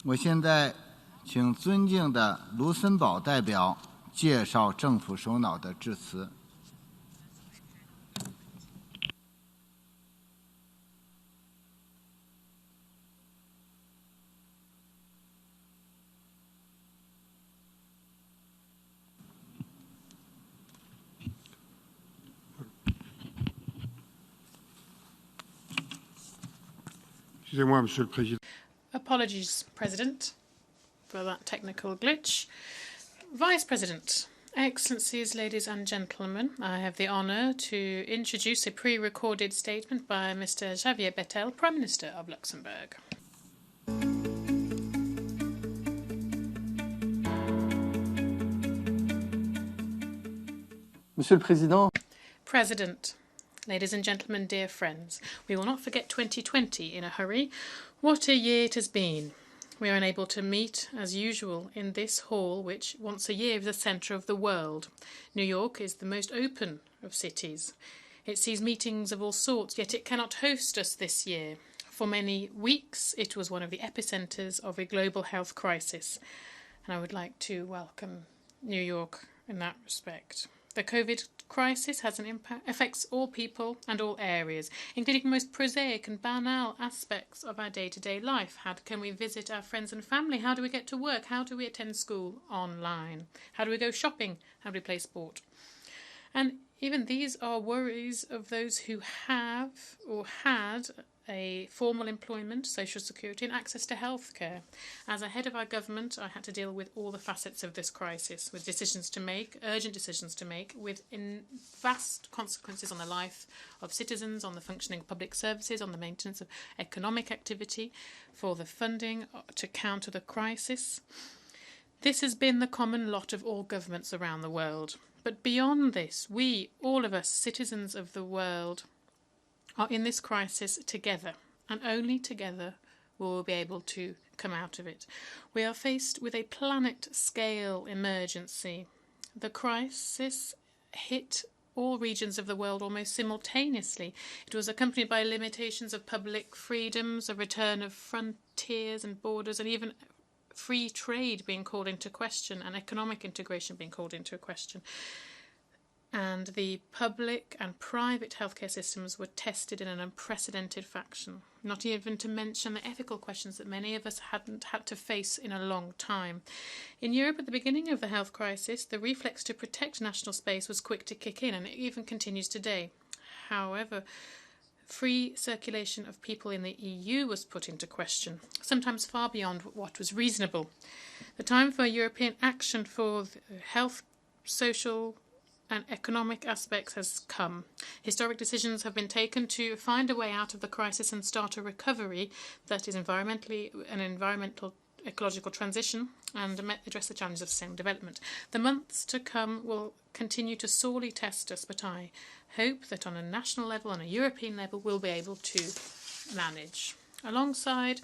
我现在请尊敬的卢森堡代表介绍政府首脑的致辞。Apologies, President, for that technical glitch. Vice President, Excellencies, ladies and gentlemen, I have the honour to introduce a pre-recorded statement by Mr. Xavier Bettel, Prime Minister of Luxembourg. Monsieur le Président. President, ladies and gentlemen, dear friends, we will not forget 2020 in a hurry. What a year it has been. We are unable to meet, as usual, in this hall, which once a year is the centre of the world. New York is the most open of cities. It sees meetings of all sorts, yet it cannot host us this year. For many weeks, it was one of the epicentres of a global health crisis. And I would like to welcome New York in that respect. The COVID crisis has an impact, affects all people and all areas, including the most prosaic and banal aspects of our day-to-day life. How can we visit our friends and family? How do we get to work? How do we attend school online? How do we go shopping? How do we play sport? And even these are worries of those who have or had a formal employment, social security and access to healthcare. As a head of our government, I had to deal with all the facets of this crisis, with decisions to make, urgent decisions to make, with vast consequences on the life of citizens, on the functioning of public services, on the maintenance of economic activity, for the funding to counter the crisis. This has been the common lot of all governments around the world. But beyond this, we, all of us, citizens of the world, are in this crisis together, and only together will we be able to come out of it. We are faced with a planet-scale emergency. The crisis hit all regions of the world almost simultaneously. It was accompanied by limitations of public freedoms, a return of frontiers and borders, and even free trade being called into question, and economic integration being called into question. And the public and private healthcare systems were tested in an unprecedented fashion, not even to mention the ethical questions that many of us hadn't had to face in a long time. In Europe, at the beginning of the health crisis, the reflex to protect national space was quick to kick in, and it even continues today. However, free circulation of people in the EU was put into question, sometimes far beyond what was reasonable. The time for European action for health, social, and economic aspects has come. Historic decisions have been taken to find a way out of the crisis and start a recovery that is an environmental ecological transition and address the challenges of sustainable development. The months to come will continue to sorely test us, but I hope that on a national level, on a European level, we'll be able to manage. Alongside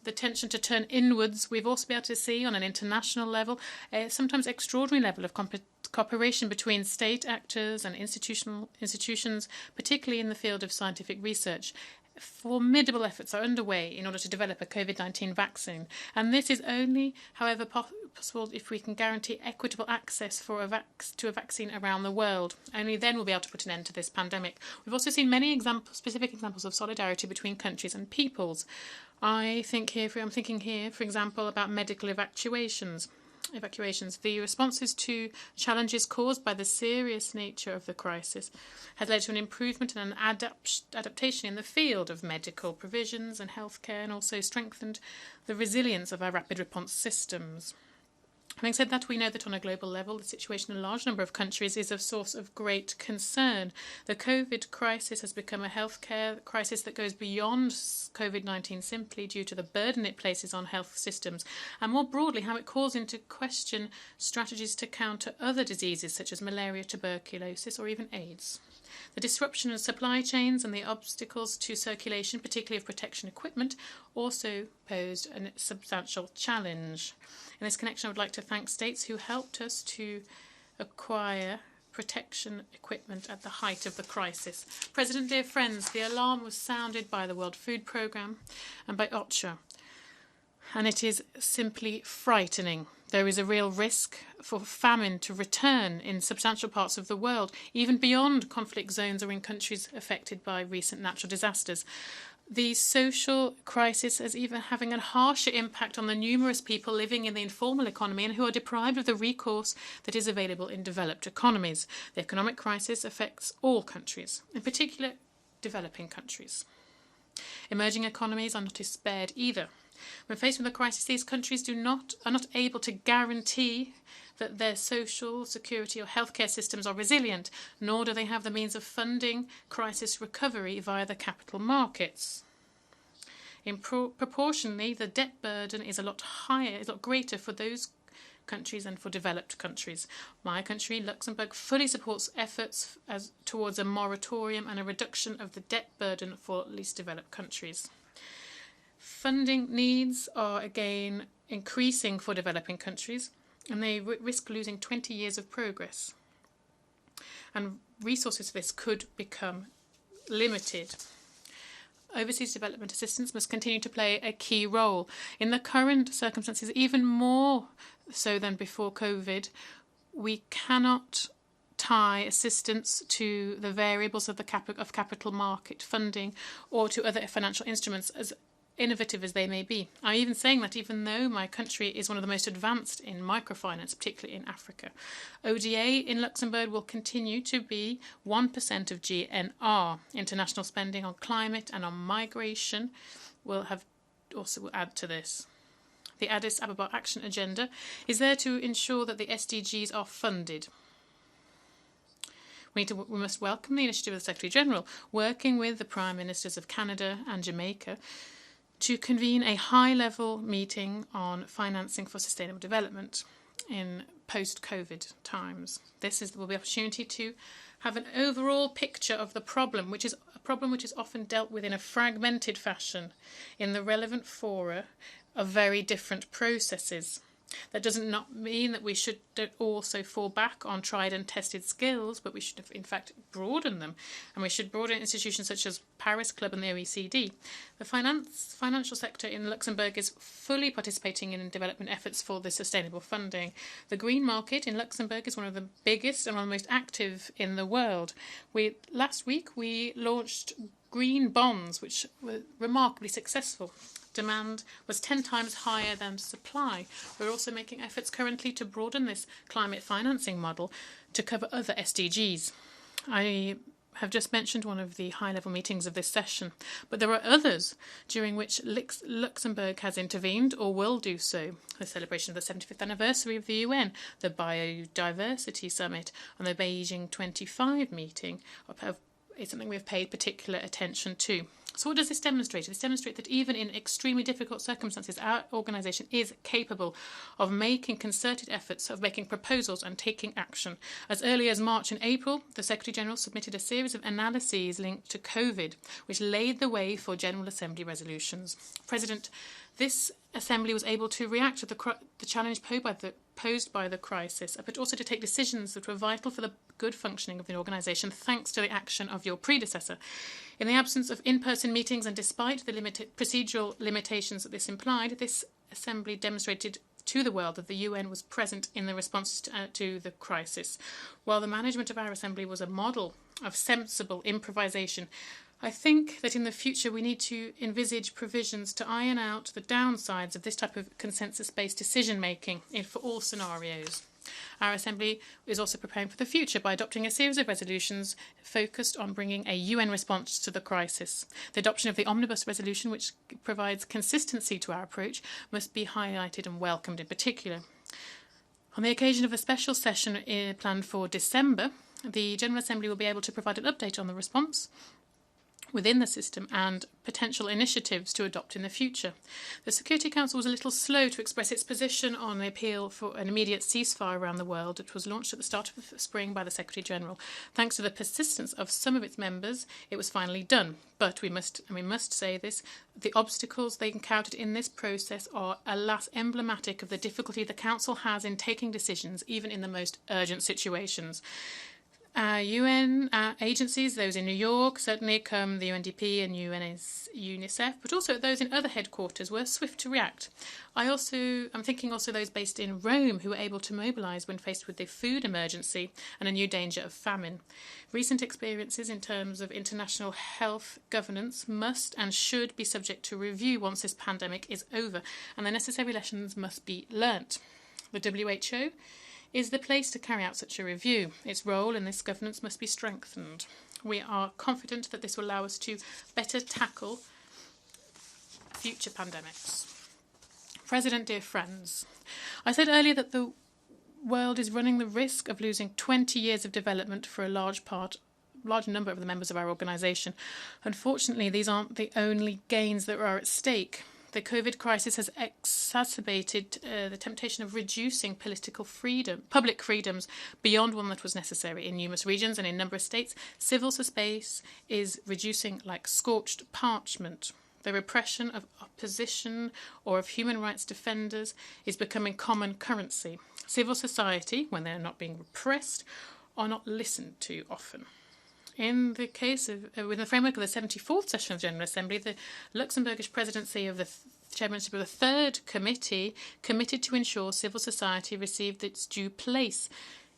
the tension to turn inwards, we've also been able to see on an international level a sometimes extraordinary level of cooperation between state actors and institutions, particularly in the field of scientific research. Formidable efforts are underway in order to develop a COVID-19 vaccine, and this is only, however, possible if we can guarantee equitable access to a vaccine around the world. Only then we'll be able to put an end to this pandemic. We've also seen many specific examples of solidarity between countries and peoples. I'm thinking here, for example, about medical evacuations. The responses to challenges caused by the serious nature of the crisis has led to an improvement and an adaptation in the field of medical provisions and healthcare, and also strengthened the resilience of our rapid response systems. Having said that, we know that on a global level, the situation in a large number of countries is a source of great concern. The COVID crisis has become a healthcare crisis that goes beyond COVID-19 simply due to the burden it places on health systems, and more broadly, how it calls into question strategies to counter other diseases such as malaria, tuberculosis, or even AIDS. The disruption of supply chains and the obstacles to circulation, particularly of protection equipment, also posed a substantial challenge. In this connection, I would like to thank states who helped us to acquire protection equipment at the height of the crisis. President, dear friends, the alarm was sounded by the World Food Programme and by OCHA. and it is simply frightening. There is a real risk for famine to return in substantial parts of the world, even beyond conflict zones or in countries affected by recent natural disasters. The social crisis is even having a harsher impact on the numerous people living in the informal economy and who are deprived of the recourse that is available in developed economies. The economic crisis affects all countries, in particular developing countries. Emerging economies are not spared either. When faced with a crisis, these countries are not able to guarantee that their social, security or healthcare systems are resilient, nor do they have the means of funding crisis recovery via the capital markets. Proportionally, the debt burden is a lot higher, is a lot greater for those countries than for developed countries. My country, Luxembourg, fully supports efforts towards a moratorium and a reduction of the debt burden for least developed countries. Funding needs are again increasing for developing countries, and they risk losing 20 years of progress. And resources for this could become limited. Overseas development assistance must continue to play a key role. In the current circumstances, even more so than before COVID, we cannot tie assistance to the variables of capital market funding or to other financial instruments, as innovative as they may be. I'm even saying that even though my country is one of the most advanced in microfinance, particularly in Africa. ODA in Luxembourg will continue to be 1% of GNR. International spending on climate and on migration will add to this. The Addis Ababa Action Agenda is there to ensure that the SDGs are funded. We must welcome the initiative of the Secretary General, working with the Prime Ministers of Canada and Jamaica, to convene a high-level meeting on financing for sustainable development in post-COVID times. This will be an opportunity to have an overall picture of the problem, which is a problem which is often dealt with in a fragmented fashion in the relevant fora of very different processes. That doesn't not mean that we should also fall back on tried and tested skills, but we should in fact broaden them, and we should broaden institutions such as Paris Club and the OECD. The financial sector in Luxembourg is fully participating in development efforts for the sustainable funding. The green market in Luxembourg is one of the biggest and one of the most active in the world. Last week we launched green bonds, which were remarkably successful. Demand was 10 times higher than supply. We're also making efforts currently to broaden this climate financing model to cover other SDGs. I have just mentioned one of the high-level meetings of this session, but there are others during which Luxembourg has intervened or will do so. The celebration of the 75th anniversary of the UN, the Biodiversity Summit, and the Beijing 25 meeting is something we've paid particular attention to. So what does this demonstrate? This demonstrates that even in extremely difficult circumstances, our organisation is capable of making concerted efforts, of making proposals and taking action. As early as March and April, the Secretary General submitted a series of analyses linked to COVID, which laid the way for General Assembly resolutions. President, this Assembly was able to react to the challenge posed by the crisis, but also to take decisions that were vital for the good functioning of the organisation, thanks to the action of your predecessor. In the absence of in-person meetings and despite the procedural limitations that this implied, this Assembly demonstrated to the world that the UN was present in the response to the crisis. While the management of our Assembly was a model of sensible improvisation, I think that in the future we need to envisage provisions to iron out the downsides of this type of consensus-based decision-making for all scenarios. Our Assembly is also preparing for the future by adopting a series of resolutions focused on bringing a UN response to the crisis. The adoption of the Omnibus resolution, which provides consistency to our approach, must be highlighted and welcomed in particular. On the occasion of a special session planned for December, the General Assembly will be able to provide an update on the response within the system and potential initiatives to adopt in the future. The Security Council was a little slow to express its position on the appeal for an immediate ceasefire around the world. It was launched at the start of spring by the Secretary General. Thanks to the persistence of some of its members, it was finally done. But we must say this, the obstacles they encountered in this process are, alas, emblematic of the difficulty the Council has in taking decisions, even in the most urgent situations. UN agencies, those in New York, certainly come the UNDP and UNICEF, but also those in other headquarters were swift to react. I'm thinking also those based in Rome who were able to mobilise when faced with the food emergency and a new danger of famine. Recent experiences in terms of international health governance must and should be subject to review once this pandemic is over, and the necessary lessons must be learnt. The WHO is the place to carry out such a review. Its role in this governance must be strengthened. We are confident that this will allow us to better tackle future pandemics. President, dear friends, I said earlier that the world is running the risk of losing 20 years of development for a large number of the members of our organisation. Unfortunately, these aren't the only gains that are at stake. The COVID crisis has exacerbated the temptation of reducing public freedoms beyond one that was necessary. In numerous regions and in a number of states, civil space is reducing like scorched parchment. The repression of opposition or of human rights defenders is becoming common currency. Civil society, when they are not being repressed, are not listened to often. In the case of, within the framework of the 74th session of the General Assembly, the Luxembourgish presidency of the chairmanship of the third committee committed to ensure civil society received its due place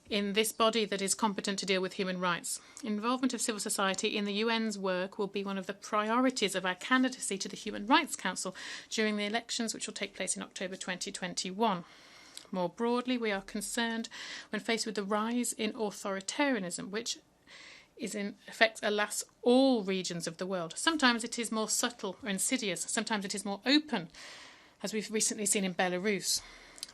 in this body that is competent to deal with human rights. Involvement of civil society in the UN's work will be one of the priorities of our candidacy to the Human Rights Council during the elections which will take place in October 2021. More broadly, we are concerned when faced with the rise in authoritarianism, which is in effect, alas, all regions of the world. Sometimes it is more subtle or insidious, sometimes it is more open, as we've recently seen in Belarus.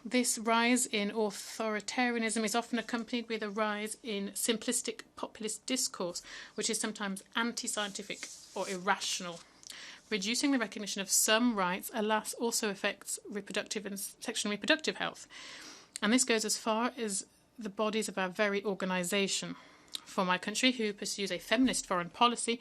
This rise in authoritarianism is often accompanied with a rise in simplistic populist discourse, which is sometimes anti-scientific or irrational. Reducing the recognition of some rights, alas, also affects reproductive and sexual and reproductive health. And this goes as far as the bodies of our very organisation. For my country, who pursues a feminist foreign policy,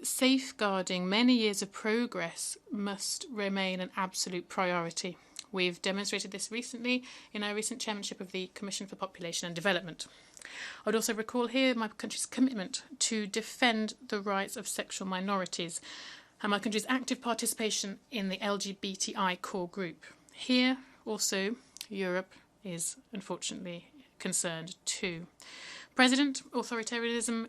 safeguarding many years of progress must remain an absolute priority. We've demonstrated this recently in our recent chairmanship of the Commission for Population and Development. I would also recall here my country's commitment to defend the rights of sexual minorities and my country's active participation in the LGBTI core group. Here also, Europe is unfortunately concerned too. President, authoritarianism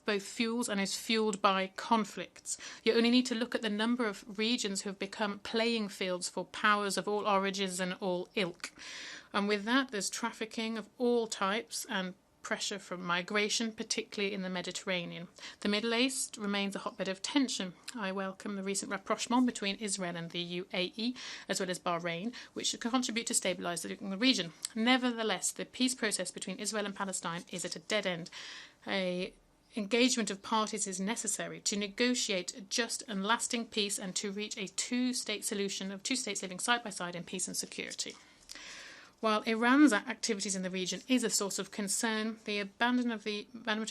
both fuels and is fueled by conflicts. You only need to look at the number of regions who have become playing fields for powers of all origins and all ilk. And with that, there's trafficking of all types and pressure from migration, particularly in the Mediterranean. The Middle East remains a hotbed of tension. I welcome the recent rapprochement between Israel and the UAE, as well as Bahrain, which should contribute to stabilise the region. Nevertheless, the peace process between Israel and Palestine is at a dead end. An engagement of parties is necessary to negotiate a just and lasting peace and to reach a two-state solution of two states living side by side in peace and security. While Iran's activities in the region is a source of concern, the abandonment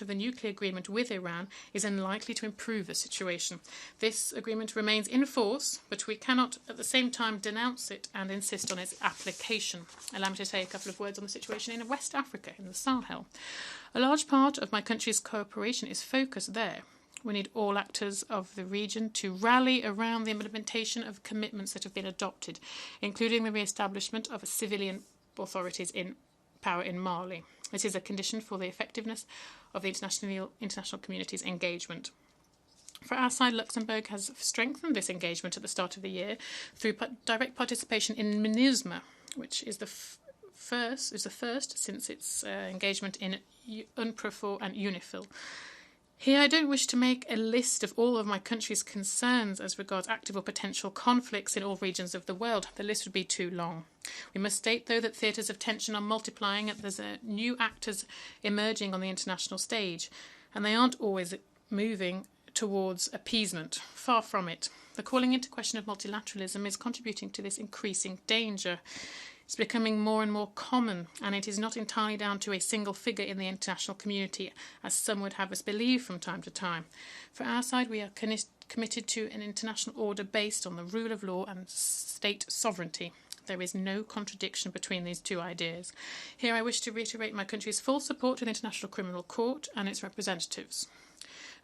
of the nuclear agreement with Iran is unlikely to improve the situation. This agreement remains in force, but we cannot at the same time denounce it and insist on its application. Allow me to say a couple of words on the situation in West Africa, in the Sahel. A large part of my country's cooperation is focused there. We need all actors of the region to rally around the implementation of commitments that have been adopted, including the re-establishment of civilian authorities in power in Mali. This is a condition for the effectiveness of the international community's engagement. For our side, Luxembourg has strengthened this engagement at the start of the year through direct participation in MINUSMA, which is the first since its engagement in UNPROFOR and UNIFIL. Here I don't wish to make a list of all of my country's concerns as regards active or potential conflicts in all regions of the world. The list would be too long. We must state, though, that theatres of tension are multiplying and there's new actors emerging on the international stage, and they aren't always moving towards appeasement. Far from it. The calling into question of multilateralism is contributing to this increasing danger. It's becoming more and more common, and it is not entirely down to a single figure in the international community, as some would have us believe from time to time. For our side, we are committed to an international order based on the rule of law and state sovereignty. There is no contradiction between these two ideas. Here I wish to reiterate my country's full support to the International Criminal Court and its representatives.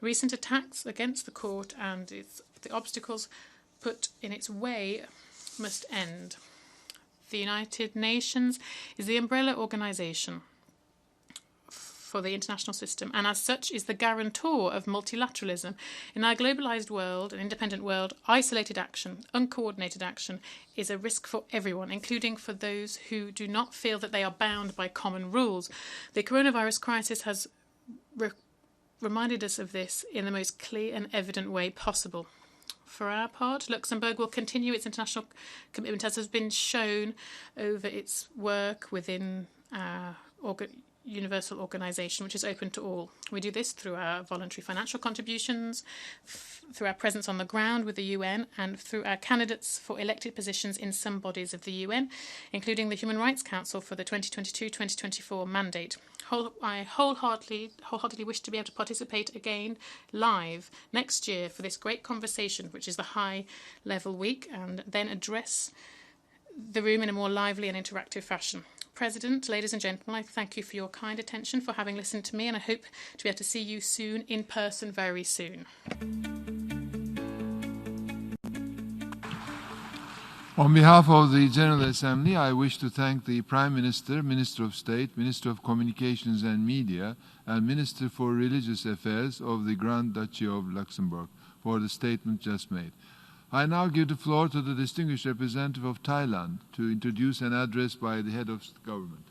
Recent attacks against the court and the obstacles put in its way must end. The United Nations is the umbrella organization for the international system, and as such is the guarantor of multilateralism. In our globalized world, an independent world, isolated action, uncoordinated action is a risk for everyone, including for those who do not feel that they are bound by common rules. The coronavirus crisis has reminded us of this in the most clear and evident way possible. For our part, Luxembourg will continue its international commitment, as has been shown over its work within our universal organisation, which is open to all. We do this through our voluntary financial contributions, through our presence on the ground with the UN, and through our candidates for elected positions in some bodies of the UN, including the Human Rights Council for the 2022-2024 mandate. I wholeheartedly wish to be able to participate again live next year for this great conversation, which is the high-level week, and then address the room in a more lively and interactive fashion. President, ladies and gentlemen, I thank you for your kind attention, for having listened to me, and I hope to be able to see you soon, in person, very soon. On behalf of the General Assembly, I wish to thank the Prime Minister, Minister of State, Minister of Communications and Media, and Minister for Religious Affairs of the Grand Duchy of Luxembourg for the statement just made. I now give the floor to the distinguished representative of Thailand to introduce an address by the head of government.